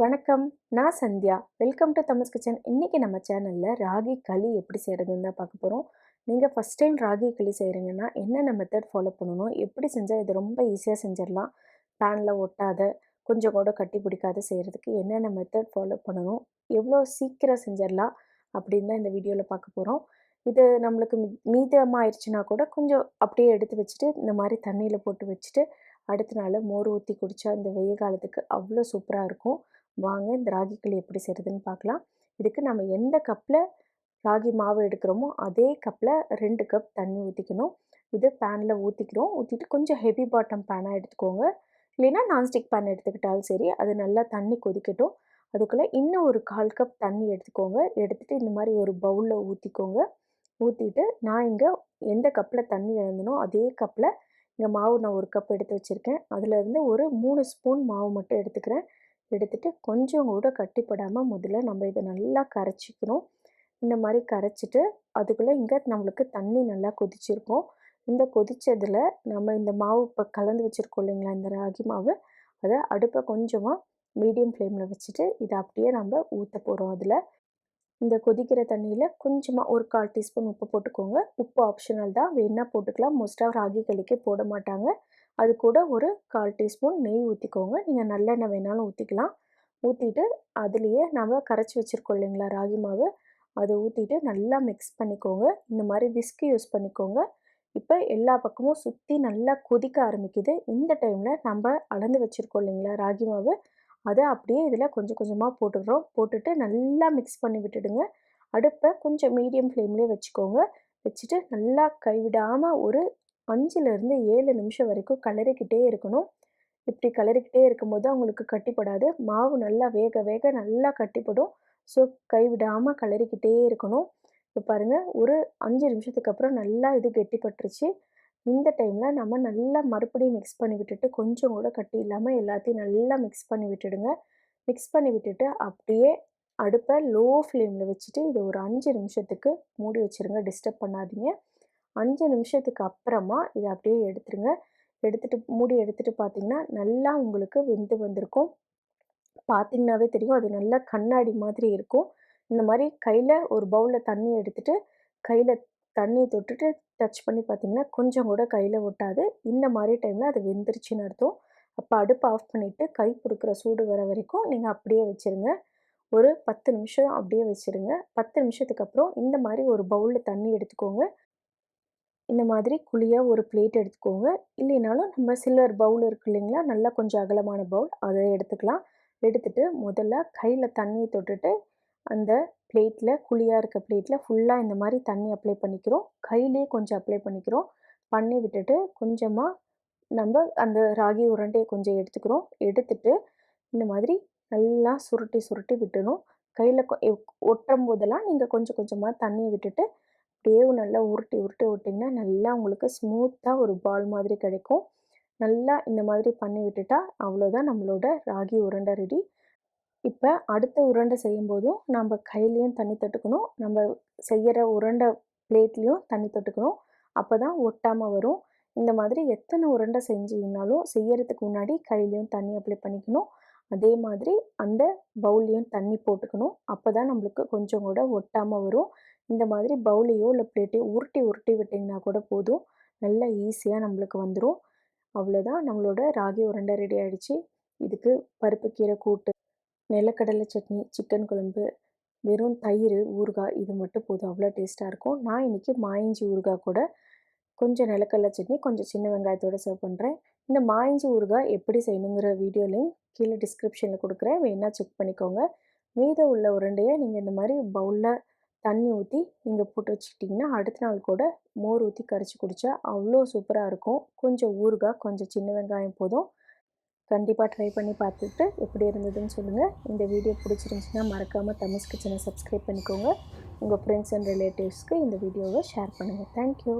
வணக்கம். நான் Sandhya. Welcome to Thamas kitchen. இன்னைக்கு நம்ம சேனல்ல ராகி களி எப்படி செய்றதுன்னு தான் பார்க்க போறோம். நீங்க ஃபர்ஸ்ட் டைம் ராகி களி செய்றீங்கன்னா, என்னென்ன மெத்தட் ஃபாலோ பண்ணணும்? எப்படி செஞ்சா இது ரொம்ப ஈஸியா செஞ்சிடலாம்? பேன்ல ஒட்டாத, கொஞ்சம் கூட கட்டி பிடிக்காத செய்றதுக்கு என்னென்ன மெத்தட் ஃபாலோ பண்ணணும்? எவ்வளோ சீக்கிரம் செஞ்சிடலாம்? அப்படின்னு தான் இந்த வீடியோல பார்க்க போறோம். இது நம்மளுக்கு மீதமாயிருச்சுனா கூட கொஞ்சம் அப்படியே எடுத்து வச்சுட்டு, இந்த மாரி தண்ணீல போட்டு வச்சுட்டு, அடுத்த நாள் மோர் ஊத்தி குடிச்சா இந்த வெயில் காலத்துக்கு அவ்வளோ சூப்பரா இருக்கும். வாங்க இந்த ராகி களி எப்படி செய்கிறதுன்னு பார்க்கலாம். இதுக்கு நம்ம எந்த கப்பில் ராகி மாவு எடுக்கிறோமோ அதே கப்பில் 2 கப் தண்ணி ஊற்றிக்கணும். இது பேனில் ஊற்றிக்கிறோம். ஊற்றிட்டு கொஞ்சம் ஹெவி பாட்டம் பேனாக எடுத்துக்கோங்க. இல்லைன்னா நான்ஸ்டிக் பேன் எடுத்துக்கிட்டாலும் சரி. அது நல்லா தண்ணி கொதிக்கட்டும். அதுக்குள்ளே இன்னும் ஒரு 1/4 கப் தண்ணி எடுத்துக்கோங்க. எடுத்துகிட்டு இந்த மாதிரி ஒரு பவுலில் ஊற்றிக்கோங்க. ஊற்றிட்டு நான் இங்கே எந்த கப்பில் தண்ணி இழந்தனோ அதே கப்பில் இங்கே மாவு நான் ஒரு கப் எடுத்து வச்சுருக்கேன். அதிலேருந்து ஒரு 3 ஸ்பூன் மாவு மட்டும் எடுத்துக்கிறேன். எடுத்துட்டு கொஞ்சம் கூட கட்டிப்படாமல் முதல்ல நம்ம இதை நல்லா கரைச்சிக்கணும். இந்த மாதிரி கரைச்சிட்டு அதுக்குள்ளே இங்கே நம்மளுக்கு தண்ணி நல்லா கொதிச்சிருக்கும். இந்த கொதித்ததில் நம்ம இந்த மாவு இப்போ கலந்து வச்சுருக்கோம் இல்லைங்களா, இந்த ராகி மாவு, அதை அடுப்பை கொஞ்சமாக மீடியம் ஃப்ளேமில் வச்சுட்டு இதை அப்படியே நம்ம ஊற்ற போகிறோம். அதில் இந்த கொதிக்கிற தண்ணியில் கொஞ்சமாக ஒரு 1/4 டீஸ்பூன் உப்பு போட்டுக்கோங்க. உப்பு ஆப்ஷனல் தான், வேணா போட்டுக்கலாம். மோஸ்ட்டாக ராகி களிக்கே போட மாட்டாங்க. அது கூட ஒரு 1/4 டீஸ்பூன் நெய் ஊற்றிக்கோங்க. நீங்கள் நல்லெண்ணெய் வேணாலும் ஊற்றிக்கலாம். ஊற்றிட்டு அதுலேயே நம்ம கரைச்சி வச்சுருக்கோம் இல்லைங்களா ராகி மாவு, அதை ஊற்றிட்டு நல்லா மிக்ஸ் பண்ணிக்கோங்க. இந்த மாதிரி விஸ்க் யூஸ் பண்ணிக்கோங்க. இப்போ எல்லா பக்கமும் சுற்றி நல்லா கொதிக்க ஆரம்பிக்குது. இந்த டைமில் நம்ம அளந்து வச்சுருக்கோம் இல்லைங்களா ராகி மாவு, அதை அப்படியே இதில் கொஞ்சம் கொஞ்சமாக போட்டுடுறோம். போட்டுட்டு நல்லா மிக்ஸ் பண்ணி விட்டுடுங்க. அடுப்பை கொஞ்சம் மீடியம் ஃப்ளேம்லேயே வச்சுக்கோங்க. வச்சுட்டு நல்லா கைவிடாமல் ஒரு 5லேருந்து 7 நிமிஷம் வரைக்கும் கிளறிக்கிட்டே இருக்கணும். இப்படி கிளறிக்கிட்டே இருக்கும்போது அவங்களுக்கு கட்டிப்படாது. மாவு நல்லா வேக வேக நல்லா கட்டிப்படும். ஸோ கைவிடாமல் கிளறிக்கிட்டே இருக்கணும். இப்போ பாருங்கள், ஒரு 5 நிமிஷத்துக்கு அப்புறம் நல்லா இது கெட்டிப்பட்டுருச்சு. இந்த டைமில் நம்ம நல்லா மறுபடியும் மிக்ஸ் பண்ணி விட்டுட்டு, கொஞ்சம் கூட கட்டி இல்லாமல் எல்லாத்தையும் நல்லா மிக்ஸ் பண்ணி விட்டுடுங்க. மிக்ஸ் பண்ணி விட்டுட்டு அப்படியே அடுப்பை லோ ஃப்ளேமில் வச்சுட்டு இதை ஒரு 5 நிமிஷத்துக்கு மூடி வச்சுருங்க. டிஸ்டர்ப் பண்ணாதீங்க. 5 நிமிஷத்துக்கு அப்புறமா இதை அப்படியே எடுத்துருங்க. எடுத்துட்டு மூடி எடுத்துட்டு பார்த்தீங்கன்னா, நல்லா உங்களுக்கு வெந்து வந்திருக்கும். பார்த்தீங்கன்னாவே தெரியும். அது நல்லா கண்ணாடி மாதிரி இருக்கும். இந்த மாதிரி கையில் ஒரு பவுலில் தண்ணி எடுத்துட்டு, கையில் தண்ணி தொட்டுட்டு டச் பண்ணி பார்த்தீங்கன்னா, கொஞ்சம் கூட கையில் ஒட்டாது. இந்த மாதிரி டைமில் அது வெந்துருச்சுன்னு அர்த்தம். அப்போ அடுப்பை ஆஃப் பண்ணிவிட்டு கை பொறுக்கிற சூடு வர வரைக்கும் நீங்கள் அப்படியே வச்சுருங்க. ஒரு 10 நிமிஷம் அப்படியே வச்சுருங்க. 10 நிமிஷத்துக்கு அப்புறம் இந்த மாதிரி ஒரு பவுலில் தண்ணி எடுத்துக்கோங்க. இந்த மாதிரி குழியாக ஒரு பிளேட் எடுத்துக்கோங்க. இல்லைனாலும் நம்ம சில்வர் பவுல் இருக்குது இல்லைங்களா, நல்லா கொஞ்சம் அகலமான பவுல், அதை எடுத்துக்கலாம். எடுத்துட்டு முதல்ல கையில் தண்ணியை தொட்டுட்டு அந்த பிளேட்டில், குழியாக இருக்க பிளேட்டில் ஃபுல்லாக இந்த மாதிரி தண்ணி அப்ளை பண்ணிக்கிறோம். கையிலே கொஞ்சம் அப்ளை பண்ணிக்கிறோம். பண்ணி விட்டுட்டு கொஞ்சமாக நம்ம அந்த ராகி உருண்டையை கொஞ்சம் எடுத்துக்கிறோம். எடுத்துட்டு இந்த மாதிரி நல்லா சுருட்டி சுருட்டி விட்டுணும். கையில் ஒட்டும் போதெல்லாம் நீங்கள் கொஞ்சம் கொஞ்சமாக தண்ணியை விட்டுட்டு அப்படியே நல்லா உருட்டி உருட்டி விட்டிங்கன்னா நல்லா உங்களுக்கு ஸ்மூத்தாக ஒரு பால் மாதிரி கிடைக்கும். நல்லா இந்த மாதிரி பண்ணி விட்டுட்டா அவ்வளோதான், நம்மளோட ராகி உருண்டை ரெடி. இப்போ அடுத்த உருண்டை செய்யும்போதும் நம்ம கையிலையும் தண்ணி தொட்டுக்கணும். நம்ம செய்கிற உருண்டை பிளேட்லேயும் தண்ணி தொட்டுக்கணும். அப்போ தான் ஒட்டாமல் வரும். இந்த மாதிரி எத்தனை உருண்டை செஞ்சீங்கனாலும் செய்யறதுக்கு முன்னாடி கையிலையும் தண்ணி அப்ளை பண்ணிக்கணும். அதே மாதிரி அந்த பவுல்லையும் தண்ணி போட்டுக்கணும். அப்போ தான் நம்மளுக்கு கொஞ்சம் கூட ஒட்டாமல் வரும். இந்த மாதிரி பவுலையோ இல்லை பிளேட்டையோ உருட்டி உருட்டி விட்டிங்கன்னா கூட போதும். நல்லா ஈஸியாக நம்மளுக்கு வந்துடும். அவ்வளோதான், நம்மளோட ராகி உருண்டை ரெடி ஆகிடுச்சு. இதுக்கு பருப்பு கீரை கூட்டு, நிலக்கடலை சட்னி, சிக்கன் குழம்பு, வெறும் தயிர், ஊறுகாய் இது மட்டும் போதும். அவ்வளோ டேஸ்ட்டாக இருக்கும். நான் இன்றைக்கி மாயிஞ்சி ஊறுகாய் கூட கொஞ்சம் நிலக்கடலை சட்னி, கொஞ்சம் சின்ன வெங்காயத்தோடு சர்வ் பண்ணுறேன். இந்த மாயிஞ்சி ஊறுகாய் எப்படி செய்யணுங்கிற வீடியோ லிங்க் கீழே டிஸ்கிரிப்ஷனில் கொடுக்குறேன், வேணால் செக் பண்ணிக்கோங்க. மீதம் உள்ள உருண்டையை நீங்கள் இந்த மாதிரி பவுலில் தண்ணி ஊற்றி நீங்கள் போட்டு வச்சுக்கிட்டிங்கன்னா அடுத்த நாள் கூட மோர் ஊற்றி கரைச்சி குடித்தா அவ்வளோ சூப்பராக இருக்கும். கொஞ்சம் ஊறுகாய், கொஞ்சம் சின்ன வெங்காயம் போதும். கண்டிப்பாக ட்ரை பண்ணி பார்த்துட்டு எப்படி இருந்ததுன்னு சொல்லுங்கள். இந்த வீடியோ பிடிச்சிருந்துச்சின்னா மறக்காமல் தமஸ் கிச்சனை சப்ஸ்கிரைப் பண்ணிக்கோங்க. உங்கள் ஃப்ரெண்ட்ஸ் அண்ட் ரிலேட்டிவ்ஸ்க்கு இந்த வீடியோவை ஷேர் பண்ணுங்கள். தேங்க்யூ.